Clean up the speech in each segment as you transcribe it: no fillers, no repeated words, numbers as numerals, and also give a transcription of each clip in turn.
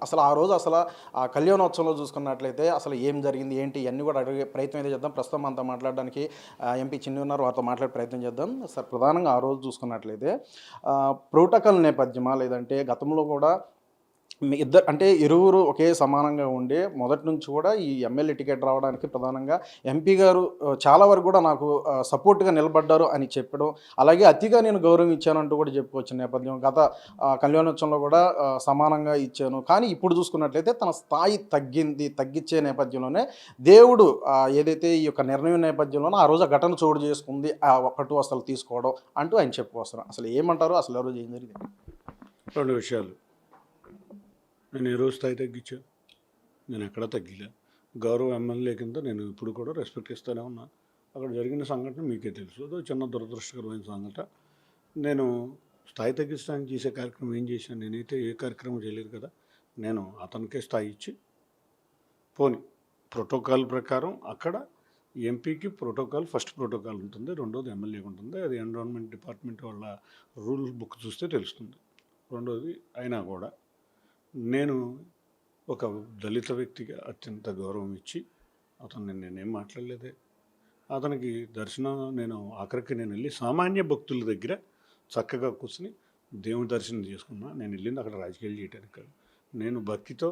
అసలు ఆ రోజు ఆ కళ్యాణోత్సవంలో చూసుకున్నట్లయితే అసలు ఏం జరిగింది? ఏంటి? ఇయన్నీ గూడా అడిగే ప్రయత్నం అయితే చేద్దాం. ప్రస్తుతం మనతో మాట్లాడడానికి ఎంపీ చిన్ని ఉన్నారు. వారితో మాట్లాడే ప్రయత్నం చేద్దాం. సార్ ప్రధానంగా ఆ రోజు చూసుకున్నట్లయితే ప్రోటోకాల్ నేపథ్యమా? లేదంటే గతంలో గూడా మీ ఇద్దరు అంటే ఇరువురు ఒకే సమానంగా ఉండి మొదటి నుంచి కూడా ఈ ఎమ్మెల్యే టికెట్ రావడానికి ప్రధానంగా ఎంపీ గారు చాలా వరకు కూడా నాకు సపోర్ట్‌గా నిలబడ్డారు అని చెప్పడం, అలాగే అతిగా నేను గౌరవం ఇచ్చానంటూ కూడా చెప్పుకోవచ్చు నేపథ్యం. గత కళ్యాణోత్సవంలో కూడా సమానంగా ఇచ్చాను. కానీ ఇప్పుడు చూసుకున్నట్లయితే తన స్థాయి తగ్గిచ్చే నేపథ్యంలోనే దేవుడు ఏదైతే ఈ యొక్క నిర్ణయం నేపథ్యంలోనో ఆ రోజు ఆ ఘటన చోటు చేసుకుంది. కటు వస్త్రాలు తీసుకోవడం అంటూ ఆయన చెప్పుకొస్తున్నారు. అసలు ఏమంటారు? అసలు ఆ రోజు ఏం జరిగింది? 2 విషయాలు. నేను ఏ రోజు స్థాయి తగ్గించా? నేను ఎక్కడా తగ్గిలా. గౌరవ ఎమ్మెల్యే కింద నేను ఇప్పుడు కూడా రెస్పెక్ట్ ఇస్తూనే ఉన్నా. అక్కడ జరిగిన సంఘటన మీకే తెలుసు. అదో చిన్న దురదృష్టకరమైన సంఘటన. నేను స్థాయి తగ్గించడానికి చేసే కార్యక్రమం ఏం చేశాను? నేనైతే ఏ కార్యక్రమం చేయలేదు కదా! నేను అతనికే స్థాయి ఇచ్చి, పోనీ ప్రోటోకాల్ ప్రకారం అక్కడ ఎంపీకి ఫస్ట్ ప్రోటోకాల్ ఉంటుంది. రెండోది ఎమ్మెల్యేకి ఉంటుంది. అది ఎన్విరాన్మెంట్ డిపార్ట్మెంట్ వాళ్ళ రూల్ బుక్ చూస్తే తెలుస్తుంది. రెండోది అయినా కూడా నేను ఒక దళిత వ్యక్తిగా అత్యంత గౌరవం ఇచ్చి అతన్ని నేనేం మాట్లాడలేదే. అతనికి దర్శనం నేను ఆఖరికి నేను వెళ్ళి సామాన్య భక్తుల దగ్గర చక్కగా కూర్చుని దేవుని దర్శనం చేసుకున్నా. నేను వెళ్ళింది అక్కడ రాజకీయాలు చేయడానికి కాదు. నేను భక్తితో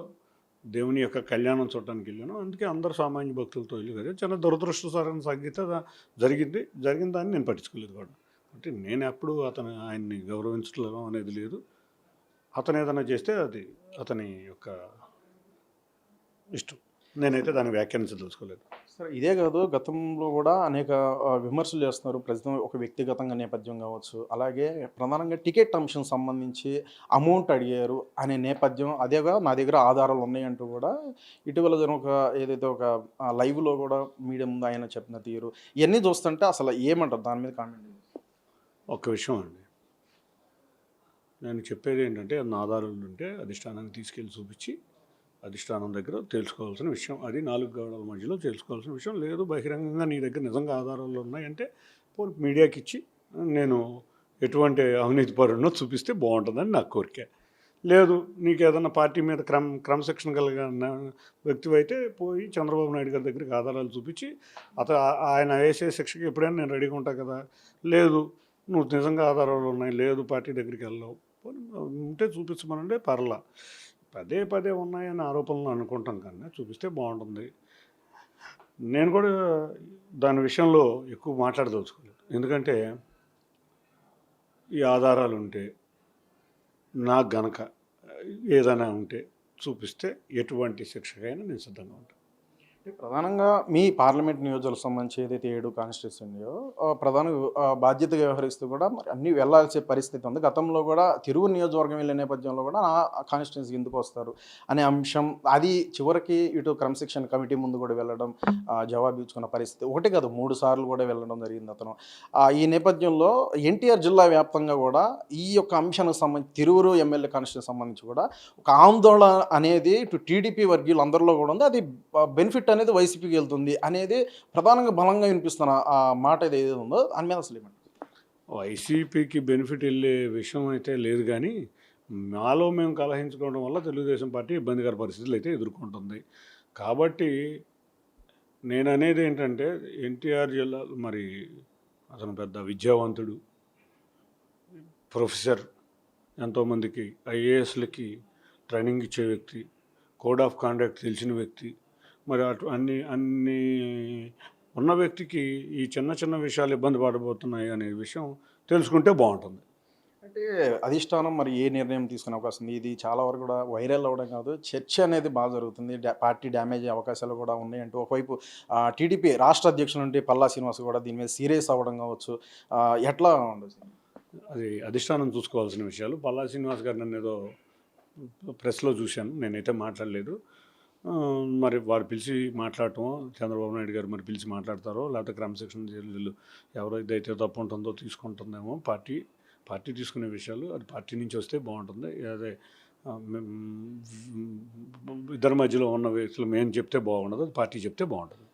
దేవుని యొక్క కళ్యాణం చూడటానికి వెళ్ళాను. అందుకే అందరూ సామాన్య భక్తులతో వెళ్ళి కదా చిన్న దురదృష్టకరమైన సంగీత జరిగిన దాన్ని నేను పట్టించుకోలేదు కూడా. అంటే నేను ఎప్పుడు ఆయన్ని గౌరవించడం అనేది లేదు. అతను ఏదైనా చేస్తే అది అతని యొక్క ఇష్టం. నేనైతే దాన్ని వ్యాఖ్యానించదలుచుకోలేదు. సరే ఇదే కాదు గతంలో కూడా అనేక విమర్శలు చేస్తున్నారు. ప్రస్తుతం ఒక వ్యక్తిగతంగా నేపథ్యం కావచ్చు. అలాగే ప్రధానంగా టికెట్ అంశం సంబంధించి అమౌంట్ అడిగారు అనే నేపథ్యం అదేగా నా దగ్గర ఆధారాలు ఉన్నాయంటూ కూడా ఇటీవల జరిగిన ఏదైతే ఒక లైవ్‌లో కూడా మీడియా ముందు ఆయన చెప్పిన తీరు ఇయన్నీ చూస్తుంటే అసలు ఏమంటారు? దాని మీద కామెంట్ ఒక్క విషయం అండి. నేను చెప్పేది ఏంటంటే నా ఆధారాలు ఉంటే అధిష్టానానికి తీసుకెళ్ళి చూపించి అధిష్టానం దగ్గర తెలుసుకోవాల్సిన విషయం. అది 4 గోడల మధ్యలో తెలుసుకోవాల్సిన విషయం. లేదు బహిరంగంగా నీ దగ్గర నిజంగా ఆధారాలు ఉన్నాయంటే పోనీ మీడియాకి ఇచ్చి నేను ఎటువంటి అవినీతి పరుడినో చూపిస్తే బాగుంటుందని నా కోరిక. లేదు నీకు ఏదన్నా పార్టీ మీద క్రమశిక్షణ కలిగిన వ్యక్తివైతే పోయి చంద్రబాబు నాయుడు గారి దగ్గరికి ఆధారాలు చూపించి ఆయన వేసే శిక్షకి ఎప్పుడైనా నేను రెడీగా ఉంటాను కదా. లేదు నువ్వు నిజంగా ఆధారాలు ఉన్నాయి, లేదు పార్టీ దగ్గరికి వెళ్ళవు, ఉంటే చూపించమనంటే పర్లా. పదే పదే ఉన్నాయని ఆరోపణలు అనుకుంటాం కన్నా చూపిస్తే బాగుంటుంది. నేను కూడా దాని విషయంలో ఎక్కువ మాట్లాడదలుచుకోలేదు. ఎందుకంటే ఈ ఆధారాలు ఉంటే నాకు గనక ఏదైనా ఉంటే చూపిస్తే ఎటువంటి శిక్షకైనా నేను సిద్ధంగా ఉంటాను. ప్రధానంగా మీ పార్లమెంట్ నియోజకవర్గం సంబంధించి ఏదైతే 7 కాన్స్టిట్యూన్సీ ఉన్నాయో ప్రధానంగా బాధ్యతగా వ్యవహరిస్తూ కూడా మరి అన్నీ వెళ్ళాల్సిన పరిస్థితి ఉంది. గతంలో కూడా తిరువూరు నియోజకవర్గం వెళ్ళే నేపథ్యంలో కూడా నా కాన్స్టిట్యూన్సీకి ఎందుకు వస్తారు అనే అంశం అది చివరికి ఇటు క్రమశిక్షణ కమిటీ ముందు కూడా వెళ్ళడం జవాబు ఇచ్చుకున్న పరిస్థితి. ఒకటి కాదు 3 సార్లు కూడా వెళ్ళడం జరిగింది అతను. ఈ నేపథ్యంలో ఎన్టీఆర్ జిల్లా వ్యాప్తంగా కూడా ఈ యొక్క అంశానికి సంబంధించి తిరువూరు ఎమ్మెల్యే కాన్స్టిట్యూన్సీ సంబంధించి కూడా ఒక ఆందోళన అనేది ఇటు టీడీపీ వర్గీయులందరిలో కూడా ఉంది. అది బెనిఫిట్ అనేది వైసీపీకి వెళ్తుంది అనేది ప్రధానంగా బలంగా వినిపిస్తున్న ఆ మాట ఏదైతే ఉందో దాని మీద అసలు ఏమంటారు? వైసీపీకి బెనిఫిట్ వెళ్ళే విషయం అయితే లేదు కానీ మాలో మేము కలహించుకోవడం వల్ల తెలుగుదేశం పార్టీ ఇబ్బందికర పరిస్థితులు అయితే ఎదుర్కొంటుంది. కాబట్టి నేను అనేది ఏంటంటే ఎన్టీఆర్ జిల్లా మరి అతను పెద్ద విద్యావంతుడు, ప్రొఫెసర్, ఎంతోమందికి ఐఏఎస్లకి ట్రైనింగ్ ఇచ్చే వ్యక్తి, కోడ్ ఆఫ్ కాండక్ట్ తెలిసిన వ్యక్తి. మరి అన్ని అన్ని ఉన్న వ్యక్తికి ఈ చిన్న చిన్న విషయాలు ఇబ్బంది పడబోతున్నాయి అనే విషయం తెలుసుకుంటే బాగుంటుంది. అంటే అధిష్టానం మరి ఏ నిర్ణయం తీసుకునే అవకాశం ఉంది? ఇది చాలా వరకు కూడా వైరల్ అవ్వడం కాదు, చర్చ అనేది బాగా జరుగుతుంది. పార్టీ డ్యామేజ్ అయ్యే అవకాశాలు కూడా ఉన్నాయంటూ ఒకవైపు టీడీపీ రాష్ట్ర అధ్యక్షులు నుండి పల్లా శ్రీనివాస్ కూడా దీని మీద సీరియస్ అవ్వడం కావచ్చు. ఎట్లా ఉండదు? అది అధిష్టానం చూసుకోవాల్సిన విషయాలు. పల్లా శ్రీనివాస్ గారు నన్ను ఏదో ప్రెస్లో చూశాను, నేనైతే మాట్లాడలేదు. మరి వారు పిలిచి మాట్లాడటమో, చంద్రబాబు నాయుడు గారు మరి పిలిచి మాట్లాడతారో, లేకపోతే క్రమశిక్షణ చర్యలు ఎవరైతే తప్పు ఉంటుందో తీసుకుంటుందేమో పార్టీ తీసుకునే విషయాలు అది పార్టీ నుంచి వస్తే బాగుంటుంది. అదే ఇద్దరి మధ్యలో ఉన్న వ్యక్తులు మేము చెప్తే బాగుండదు, అది పార్టీ చెప్తే బాగుంటుంది.